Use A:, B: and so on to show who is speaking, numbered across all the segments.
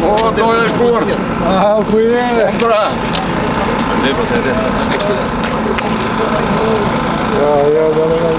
A: O, to je kur!
B: A, ku je?
A: Kontra! Lijepo sedi.
B: Ja, da ne ga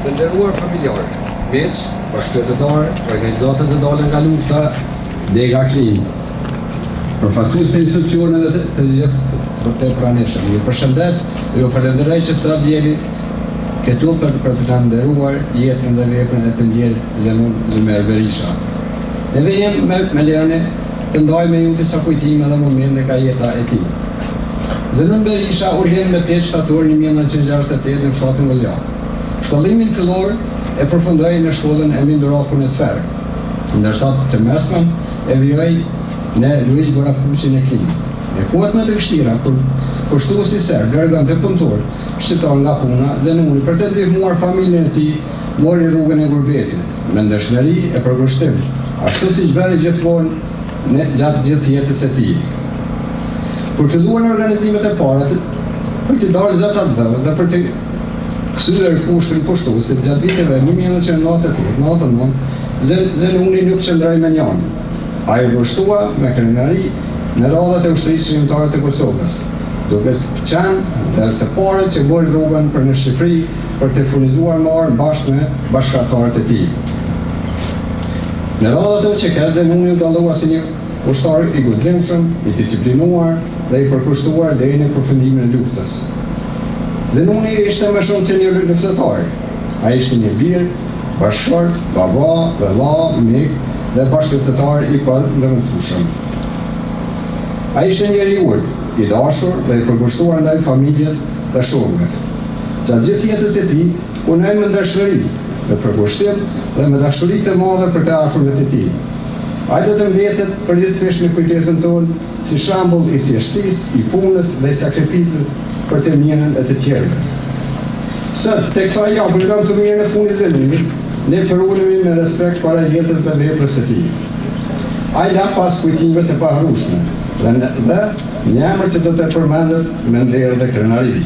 C: Të nderuar familjarë, miq, bashkëpunëtorë, organizatët e dalën nga lufta, Lega Klim, përfaqësues të institucioneve të gjithë të pranishëm. Ju përshëndes dhe ju falenderoj që sa vjeni këtu për të nderuar jetën dhe veprën e të ndjerit Zemun Zymer Berisha. Edhe jem me lejoni të ndaj me ju disa kujtime dhe momente ka jeta e tij. Zemun Berisha u lind me 8 shtator 1968 në fshatin Vëllak. Shkollimin fillor e përfundoi në shkollën e Mindurakun e Sferë, ndërsa të mesmen e vijoi në Luiz Gorakucin e Klim. Në kohët më të vështira, kur kushtuesi serb largonte punëtor shqiptar nga puna, Zenuni për të ndihmuar familjen e tij mori rrugën e gurbetit, me ndershmëri e përkushtim, ashtu siç bëri gjithmonë gjatë gjithë jetës së tij. Kur filluan organizimet e para për të dalë zëtat dhe për të kthyer kushtin kushtuesit gjatë viteve 1998-99, Zenuni nuk qëndroi me njëri. Ai vështua me krenari në radhat e ushtrisë shqiptare të Kosovës, duke qenë dhe të parët që bërë rrugën për në Shqipëri për të furnizuar marrë bashkë me bashkëtarët e tij. Në radhat e që ka Zenuni u dallua si një ushtar i guximshëm, i disiplinuar dhe i përkushtuar deri në përfundimin e luftës. Zenuni ishte më shumë se një luftëtar. Ai ishte një bir, bashkëshort, baba, vëlla, mik dhe bashkëpunëtor i pazemërshëm. Ai ishte njeri i urtë, i dashur dhe i përkushtuar ndaj familjes dhe shokëve. Gjatë gjithë jetës së tij, punoi me ndershmëri, me përkushtim dhe me dashuri të madhe për të afërmit të tij. Ai do të mbetet përgjithsisht në kujdesin tonë si shembull i thjeshtësisë, i punës dhe i sakrificës për të mirën e të tjerëve. Sot, teksa ja përgam të mirën e fundit Zenunit, ne përulemi me respekt para jetës dhe veprës së tij. Ai la pas kujtimeve të paharrueshme dhe një emër që do të përmendet me nder dhe krenari.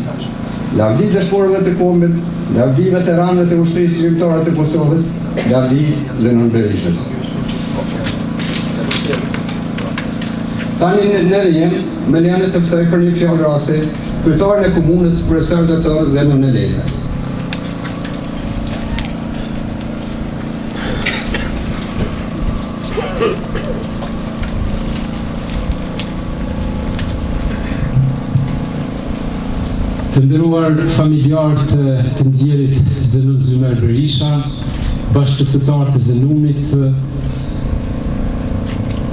C: lavdi dëshmorëve të kombit, lavdi veteranëve të ushtrisë shqiptare të Kosovës, lavdi Zenon Berishës. Tani në rjem, me lejen të ftoj për një fjalë rasti, kryetarin e komunës profesor doktor Zenon Eleza.
D: Të nderuar familjarë të nxjerrit Zenon Zymer Berisha, bashkëpunëtar të Zenunit,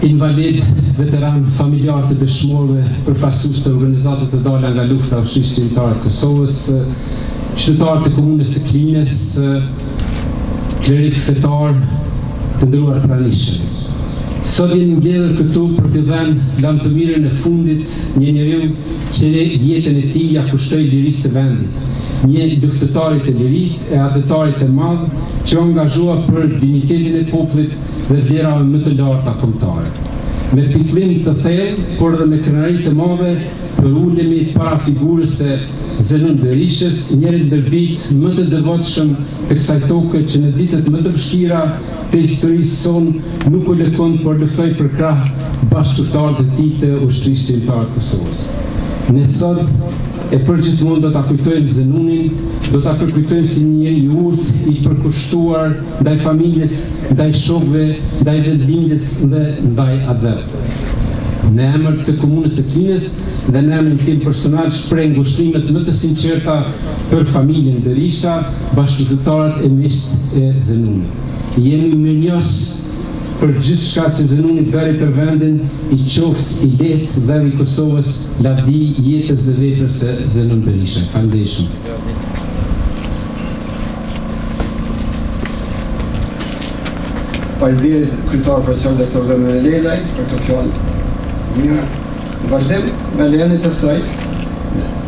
D: invalid, veteran, familjar të dëshmorëve, përfaqësues të organizatave të dalë nga lufta e ushtrisë shqiptare të Kosovës, qytetarë të komunës së Klinës, klerik fetar, të nderuar pranishëm. Sot jemi mbledhur këtu për t'i dhënë lam të mirën e fundit një njeriu që jetën e tij ja kushtoi lirisë të vendit, një luftëtari të lirisë e adhëtarit të madh që angazhua për dinjitetin e popullit dhe vlerave më të larta kombëtare. Me pikëllim të thellë, por edhe me krenari të madhe, përulemi para figurës së Zenon Berishës, njëri ndër bijtë më të devotshëm të kësaj toke që në ditët më të vështira të historisë sonë nuk u lëkon por luftoi për krah bashkëpunëtarët e tij të ushtrisë shqiptare të Kosovës. Ne sot e përgjithmonë do ta kujtojmë Zenonin, do ta përkujtojmë si një njeri i urtë, i përkushtuar ndaj familjes, ndaj shokëve, ndaj vendlindjes dhe ndaj adhëve. Në emër të komunës së Klinës dhe në emrin tim personal shpreh ngushëllimet më të sinqerta për familjen Berisha, bashkëpunëtarët e miqtë e Zenunit. Jemi mirënjohës për gjithçka që Zenuni bëri për vendin, i qoftë i lehtë dhe i Kosovës, lavdi jetës dhe veprës së Zenon Berisha. Faleminderit.
C: Faleminderit kryetar profesor doktor Zenon Elezaj për këtë fjalë. Mirë, vazhdim me lejen të ftoj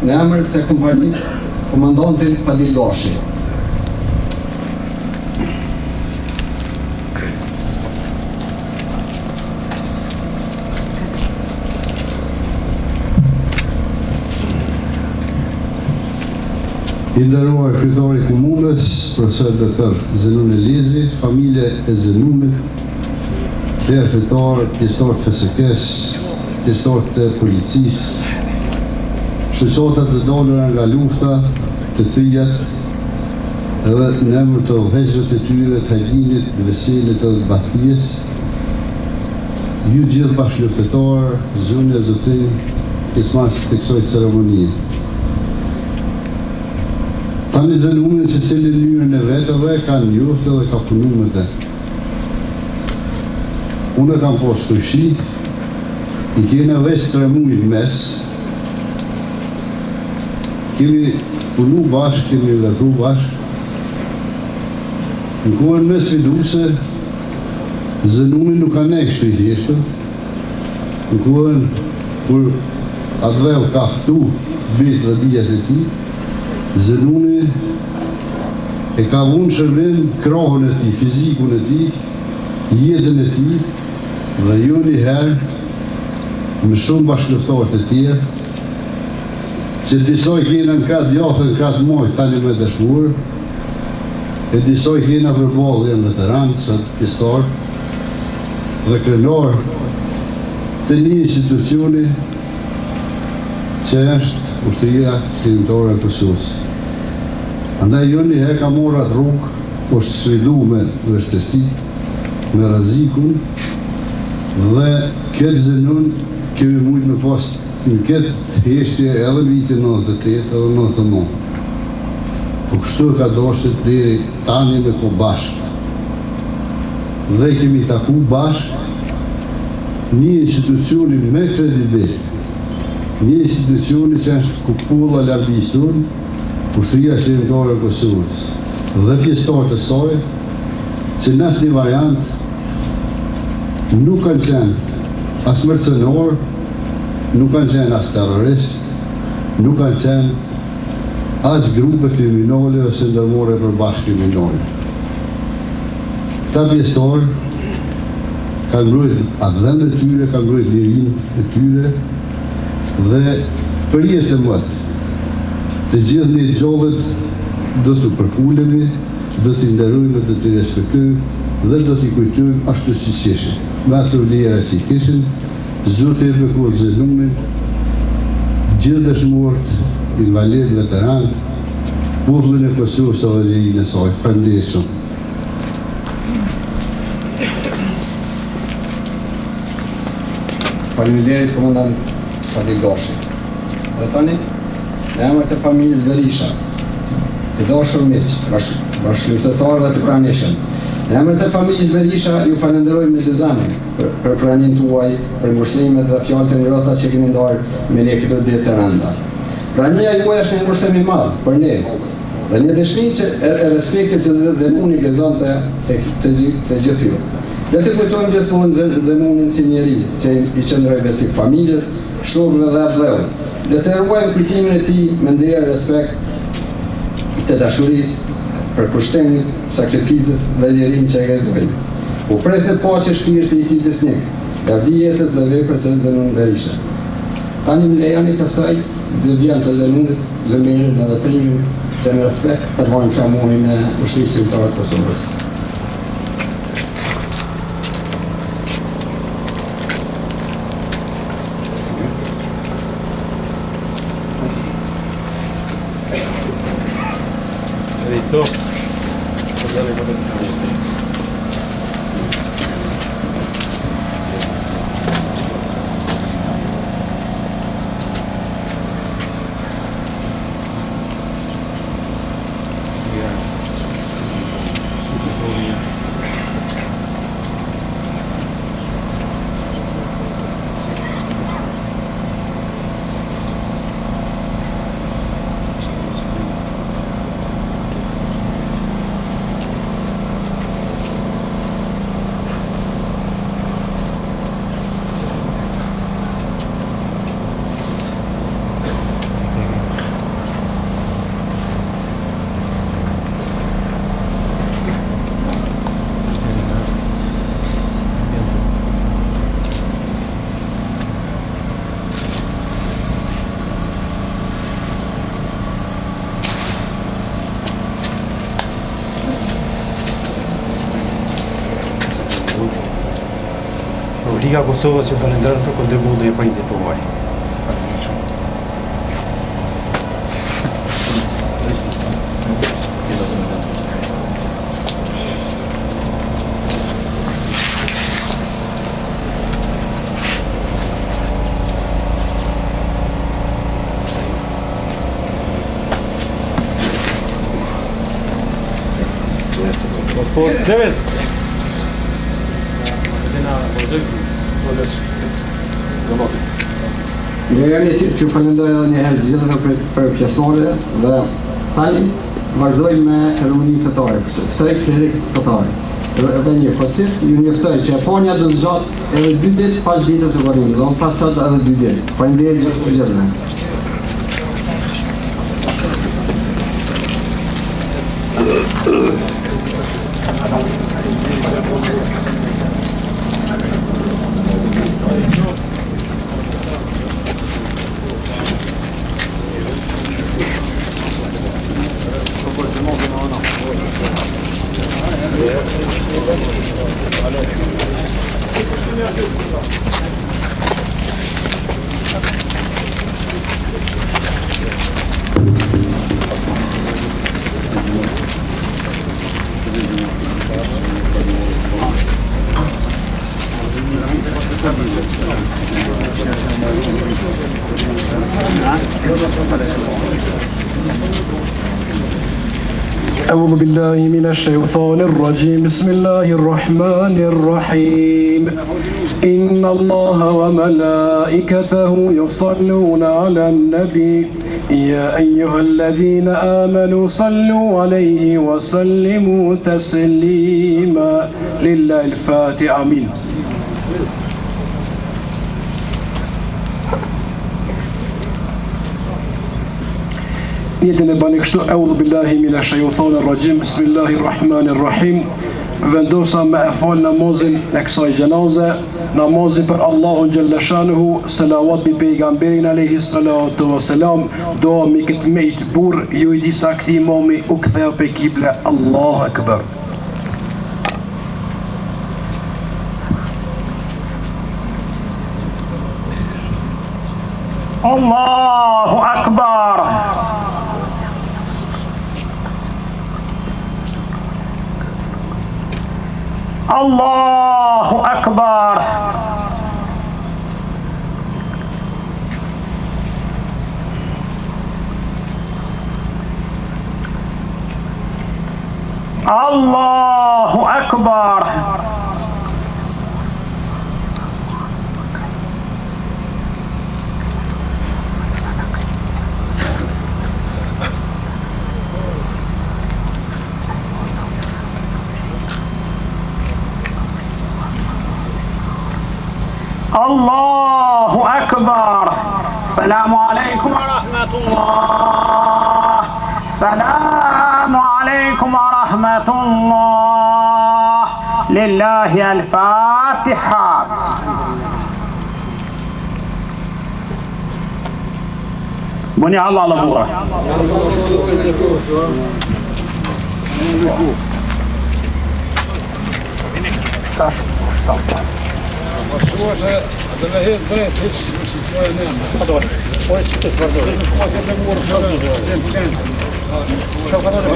C: në emër të kompanisë komandantin Fadil Gashi.
E: I nderuar kryetari i komunës, profesor doktor Zenon Elezi, familje e Zenunit, klerë fetar, pjesëtar të FSK-s, pjesëtar të policisë, shoqata të dalura nga lufta, të trijat, edhe në emër të udhëheqësve të tyre, të Halinit, të Veselit dhe të Bathijes, ju gjithë bashkëluftëtarë, zonja zotrin, pjesëmarrës të kësaj ceremonie. Tani Zenunin se cilin njërën e vetë dhe ka njoftë dhe ka punu me të. Unë kam posë të shi, i kene veç 3 muaj mes, kemi punu bashkë, kemi vepru bashkë. Në kohën me sfiduse, Zenunin nuk ka ne kështu i heshtë. Në kohën kur Advel ka ftu bitë dhe dhijat e ti, Zenuni e ka vunë shërbim krahën e ti, fizikun e ti, jetën e ti, dhe jo një herë me shumë bashkëluftëtarët e tjerë, që disoj kena në kratë djathë, në kratë mojë, tani me dëshmurë, e disoj kena përballë dhe në veteranë, sa pjesëtar, dhe krenar të një institucioni që është ushtria shqiptare e Kosovës. Andaj jo një herë ka morë atë rrugë, po sfidu me vështirësi, me rrezikun, dhe këtë Zenon kemi mujtë me pas në këtë heshtje edhe në vitin 98 edhe 99. Po kështu ka dashur deri tani me ko bashkë. Dhe kemi taku bashkë një institucioni me kredibil, një institucioni që është kupulla lavdisur, ushtria shqiptare e Kosovës, dhe pjesëtarët e saj, që në asnjë variant nuk kanë qenë as mercenor, nuk kanë qenë as terrorist, nuk kanë qenë as grupe kriminale ose ndërmore për bashkë kriminale. Këta pjesëtarë kanë mbrojtur atë vend e tyre, kanë mbrojtur lirinë e tyre dhe për jetë të mëtë. Të gjithë ne gjallët do të përkulemi, do t'i nderojmë, do t'i respektojmë dhe do t'i kujtojmë ashtu siç ishin. Me ato vlera që kishin, Zoti e bekohet zënumin, gjithë dëshmorët, invalid, veteran, popullin e Kosovës dhe vëllërinë e saj. Faleminderit shumë.
C: Faleminderit komandant Fadil Gashi. Dhe tani, në emër të familjes Berisha, të dashur miq, bashkëpunëtorë dhe të pranishëm. Në emër të familjes Berisha ju falenderoj me zëzanin për praninë tuaj, për ngushëllimet dhe fjalët e ngrohta që keni ndarë me ne këto ditë të rënda. Prania juaj është një ngushëllim i madh për ne dhe një dëshmi që e respektit që Zemuni gëzonte të gjithë ju. Le të kujtojmë gjithmonë Zemunin si njeri që i qëndroi besik familjes, shokëve dhe vëllezërve. Le të ruajmë kujtimin e tij me nder, respekt të dashurisë, për kushtimit, sakrificës dhe lirin që e gëzojnë. U prethe paqe shpirti i tij besnik, lavdi jetës dhe veprës së Zemun Berishës. Tani më lejoni të ftoj dy djem të Zemunit, Zemirin dhe Trimin, që në respekt të vojnë klamurin e ushtrisë shqiptare të Kosovës.
F: Liga Kosovës që falenderoj për kontributin e prindit tuaj. Po, Devet.
C: Lejoni që falenderoj edhe një herë gjithë për pjesëmarrjen dhe tani vazhdojmë me ceremoninë fetare. Ftoj klerik fetar. Edhe një pozitiv ju njoftoj që Japonia do të zgjat edhe 2 ditë pas ditës së votimit, do të pasat edhe 2 ditë. Faleminderit gjithëve.
G: أعوذ بالله من الشيطان الرجيم بسم الله الرحمن الرحيم إن الله وملائكته يصلون على النبي يا أيها الذين آمنوا صلوا عليه وسلموا تسليما لله الفاتحة آمين. Niyetin e bani kështu, Eudhu billahi mina shaytanir rajim, bismillahirrahmanirrahim. vendosa me e fal namazin e kësaj gjenaze, namazin për Allahun Gjellëshanuhu, salavat bi pejgamberin alayhi salatu wassalam, doa mi këtë mejt burr, ju i disa këti imami u ktheu pe kible. Allahu Akbar.
H: Allahu Akbar. Allahu Akbar. Allahu Akbar. Allahu Akbar. Salamu alaikum wa rahmatullah. Salamu alaikum wa rahmatullah. Lillahi al-Fatihat. Buni Allah Allah bura.
A: Shkuashe dhe me hes drejt hiç si po e nën. Po e çike vërdo. Ne shkoj te mur të sen. Çfarë ka dhënë?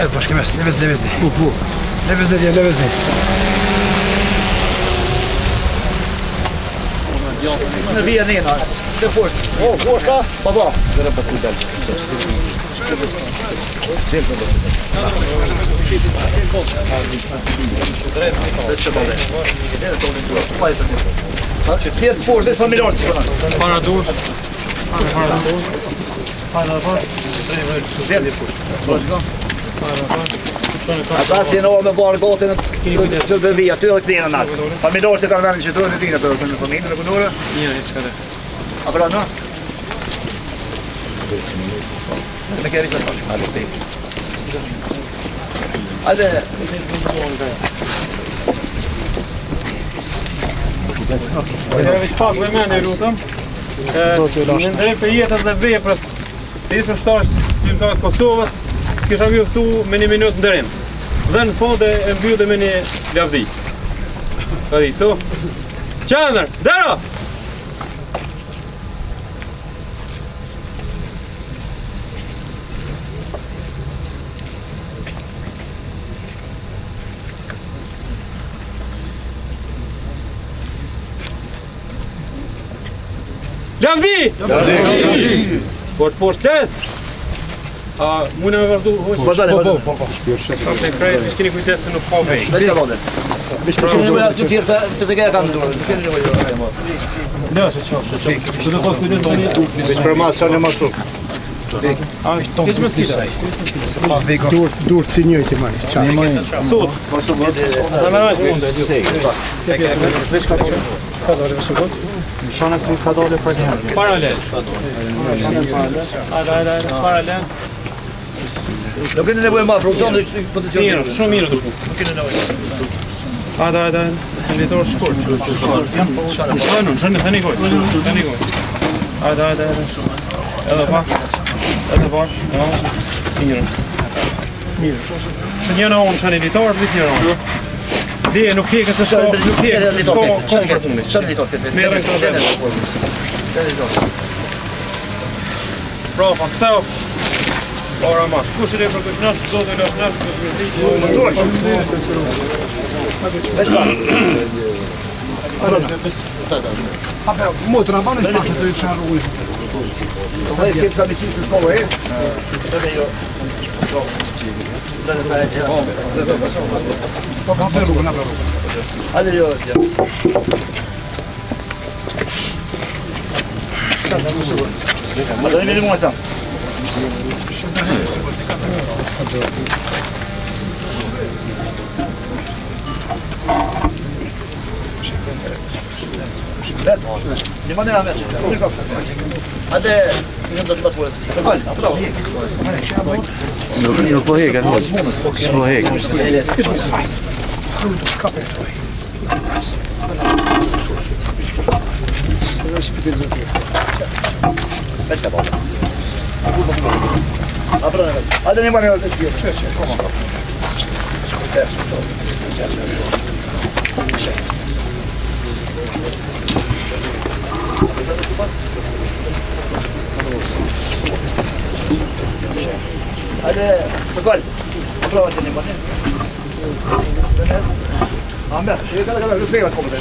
I: Ez başka mes, levezni. Bu. Levezni diye levezni.
H: Në vija nena, të fort. Forta? Baba. Zero pa cudel. Tjetë fort, dhe familjarë që përna. Para dush. Para dush. Deli fort. Ata që në me barë gatin të të vija, ty edhe këtjene nalë. Familjarë që kanë venin që të në tina për në familje, në kënure? Një, që ka dhe. A pra në? Në kjeri që të falë. Hajde.
F: Në veç pak me mene i rutëm. Në ndërëm për jetës dhe veprës të isë shtarës gjimtarët Kosovës, kisha vjoftu me 1 minutë ndërim. Dhe në fond e mbjudhe me një lavdi. Ka di, tu. Qandër, dero! Lavdi! Port les! Mune me vazhdu hoqë? Po. Sa të krejt, keni kujtesë nuk ka vej.
H: Dhe që vode? Shumë që tjirë të se keja kanë ndurë.
F: Në, se qo. Që të ka kujtesë të një?
A: Vishë për masë qanë e ma shumë.
F: Keq me s'kita?
I: Dur si njëjti marrë.
F: Sot? Dhe me rajtë munde. Vesh ka që? Ka dole vë sukot? Në shana ka dole për një herë. Paralel. Paralel.
H: Nuk keni nevojë ma frukton dhe pozicion.
F: Mirë, shumë mirë të shku. Nuk keni nevojë. Hajde. Se litorë shkurt. Shkurt. Shkurt. Shkurt. Edhe pak. Ja. Mirë. Që njëna unë që një litarë, vit njëra unë. Dhe nuk heke se s'ko kontrapunit. Merë në këtë dhe. Prafa, këtëo. Ora ma. Kush i re për këtë nështë, do të lësë nështë, këtë
I: Motor në banë është pashtë të i qarë ujë.
H: Të dhe s'ke të kamisinë se s'ko e?
I: Po ka për rrugë, në për rrugë.
H: Hajde jo, ja. Ma të një mili mua e sa. Një manera me që. Hajde, një do të batë vore të si.
F: Nuk po heke, s'po heke.
H: Hajde një manera të tjë. Hajde, sëkoll. Afrova të një batin. Amber, që e kada lu sejva të komët.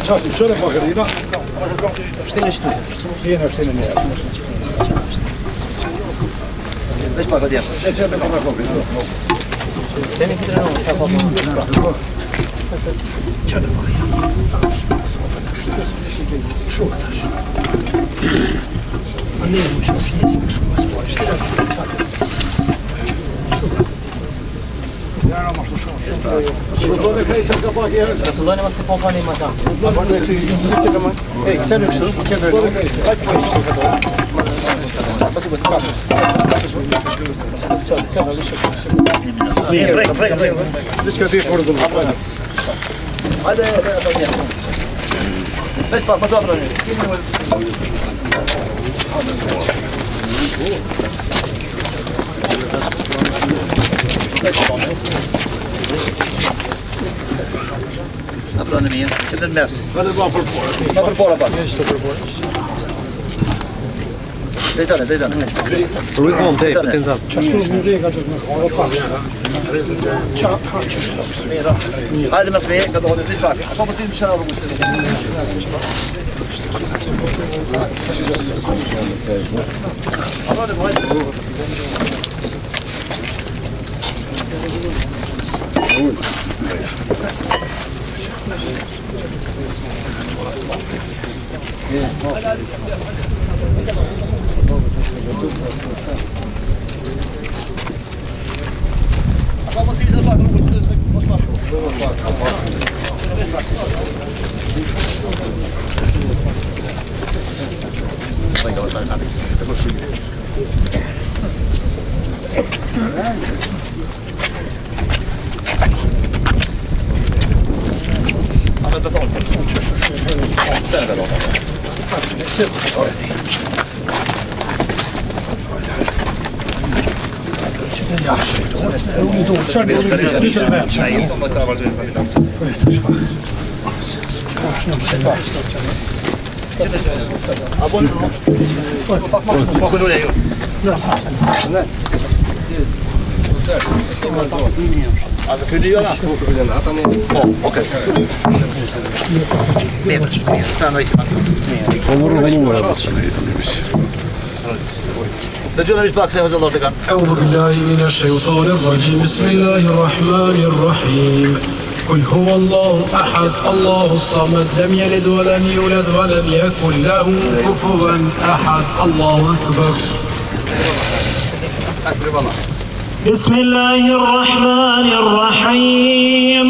A: Časni čore Bagarina.
H: Štine štu. Štine ne. Već pa godija.
A: Neće da pa kopi.
H: Temi hitreno, sa pa.
I: Čada Marija. Šuhtaš. A ne možeš pjesme šuha sporiš. Šta da
A: Shurdone ka i që ka pak herë.
H: Gratulojnë ma se po ka një ma ta.
A: Ej, këtër në kështu, këtër në kështu. Hajtë po ishtë të këto.
H: Prega.
A: Diçka ti shmurë dhëmë.
H: Hajde, već pa dobro një. Dobro në mirë, që të në mes.
A: Ma për
H: pora pas. Dejtone.
F: Rujton te, për zatë.
A: qashtu në rega të në kohë pak.
H: Hajde mes me, ka do hodin të pak. Po po si më shëra rrugës të
G: أعوذ بالله من الشيطان الرجيم بسم الله الرحمن الرحيم قل هو الله أحد الله الصمد لم يلد ولم يولد ولم يكن له كفوا أحد الله أكبر
J: بسم الله الرحمن الرحيم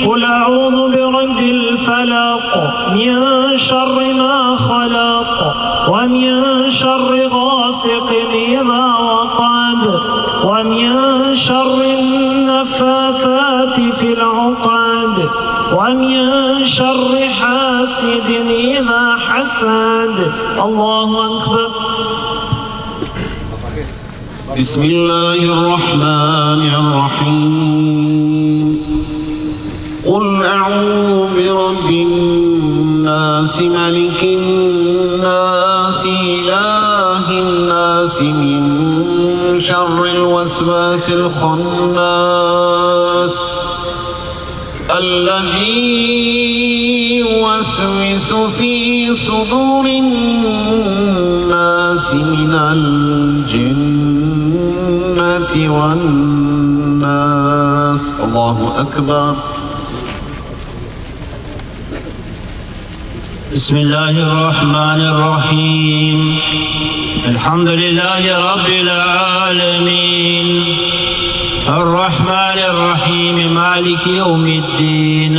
J: قل أعوذ برب الفلق من شر ما خلق ومن شر غاسق إذا وقب ومن شر النفاثات في العقد ومن شر حاسد إذا حسد الله أكبر
K: بسم الله الرحمن الرحيم قل أعوذ برب الناس ملك الناس إله الناس من شر الوسواس الخناس الذي يوسوس في صدور الناس من الجنة والناس الله أكبر
J: بسم الله الرحمن الرحيم الحمد لله رب العالمين الرحمن الرحيم مالك يوم الدين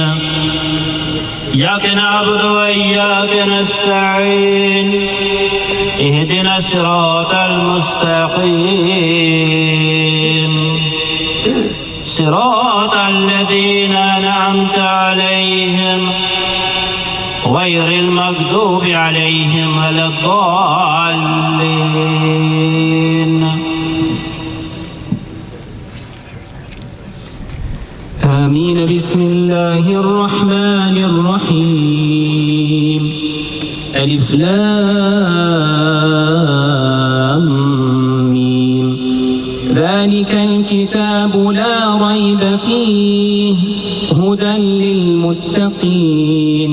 J: إياك نعبد وإياك نستعين اهدنا الصراط المستقيم صراط الذين أنعمت عليهم غير المغضوب عليهم ولا الضالين آمين بسم الله الرحمن الرحيم ألف لام ميم ذلك الكتاب لا ريب فيه هدى للمتقين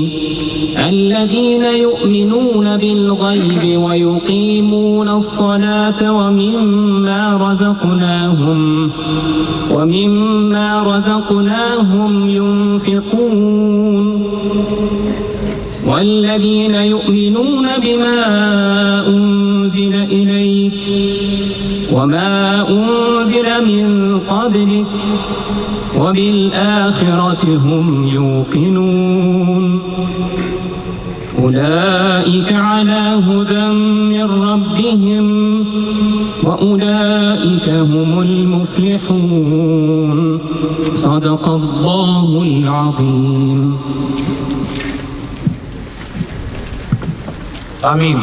J: الذين يؤمنون بالغيب ويقيمون الصلاة ومما رزقناهم ينفقون والذين يؤمنون بما أنزل إليك وما أنزل من قبلك وبالآخرة هم يوقنون أولئك على هدى من ربهم وأولئك هم المفلحون صدق الله العظيم
K: آمين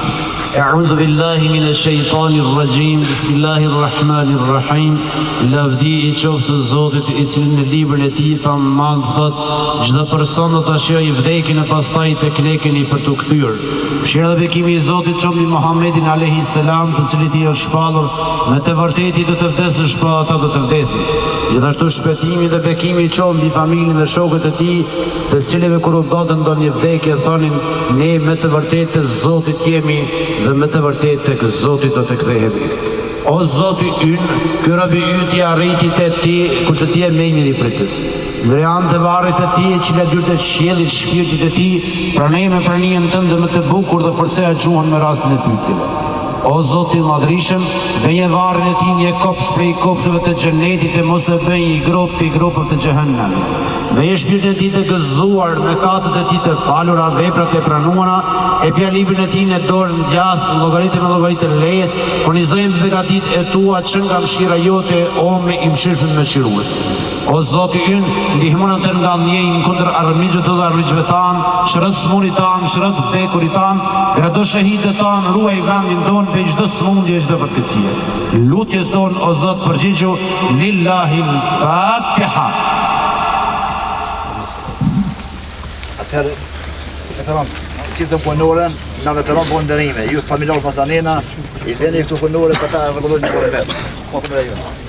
K: أعوذ بالله من الشيطان الرجيم بسم الله الرحمن الرحيم lavdi I qoftë të Zotit I cili në librin e tij fammadh thot çdo person do ta shijojë vdekjen e pastaj tek ne keni për të kthyer. Mëshira dhe bekimi I Zotit qoftë Muhammedin alayhi salam, të cilit I është shpallur me të vërtetë do të vdesë shpa ata do të vdesin. Gjithashtu shpëtimi dhe bekimi qoftë mbi familjen dhe shokët e tij, të cilëve kur u botën ndonjë vdekje thonin ne me të vërtetë të Zotit jemi dhe me të vërtetë tek Zoti do të kthehemi. O Zoti ynë, ky robi yt I arriti te ti, kurse ti je më I miri pritës. Zëran të varrit të ti, që la dyrë të qiellit, shpirtit e ti, pranoj me pranimin tënd më të bukur dhe forcoja gjuhën me rastin e pyetjeve. O Zoti I madhrishëm, bëje varrin e ti një kopsh prej kopshëve të xhenetit e mos e bëj I grupeve të xhehenamit. Bëje shpirtin e ti të gëzuar, mëkatet e ti të falura, veprat e pranuara, e pja librin e ti në dorë në djathë, në llogaritë lejet, furnizojmë begatit e tua që nga mëshira jote, o me I mëshirshëm mëshirues. O Zoti ynë, ndihmona të nga ndjejnë kundër armiqve të dhe armiqve tanë, shërët smunit tanë, shërët vdekurit tanë, grado shahidët tanë, ruaj vendin tonë për çdo smundje, çdo fatkeqësie. Lutjes tonë, o Zot, përgjigju, Lillahil Fatiha.
H: Atëherë, veteran, qizën punore, na veteran po ndërime, ju familjar pasanena, I veni këtu punore për ta rregullojnë punën vetë. Po të bëjë.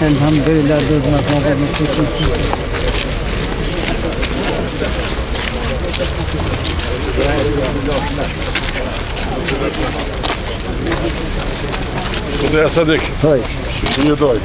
L: Elhamdülillah gözüme kalbime tutun.
B: Kуда ja Sadik?
L: Hoj.
B: Nije doj.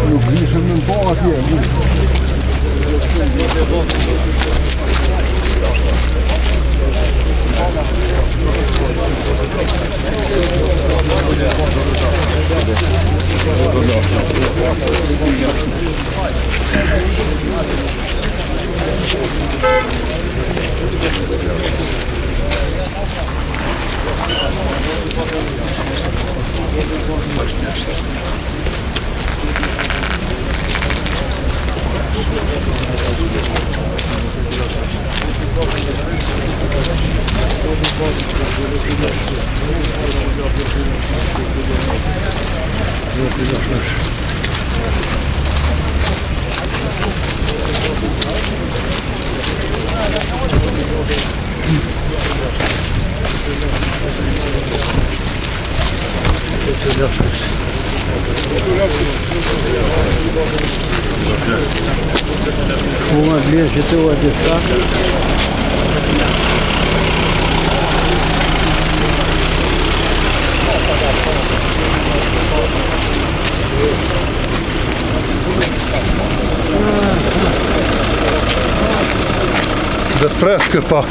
B: Nuk vishëm në po atje. Mirë që të uaj gjitha.
A: Dhe të presë këtë pak.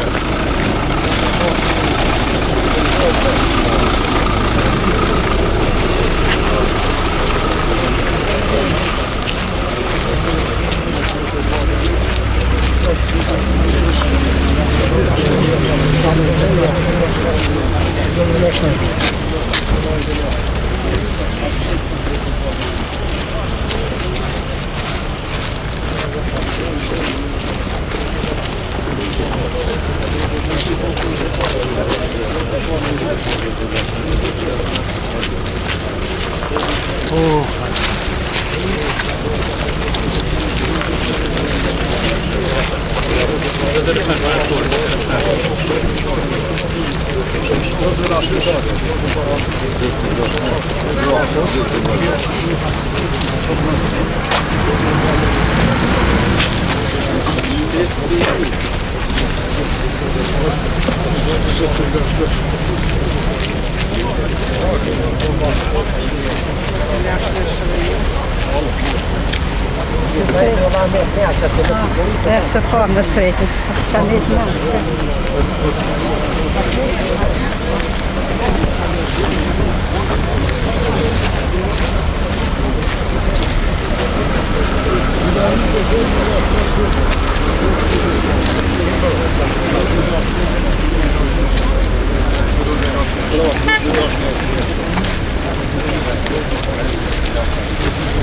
M: Essa forma feita, chamei de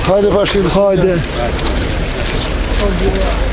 B: Haydi başlayalım, haydi.
I: Hadi.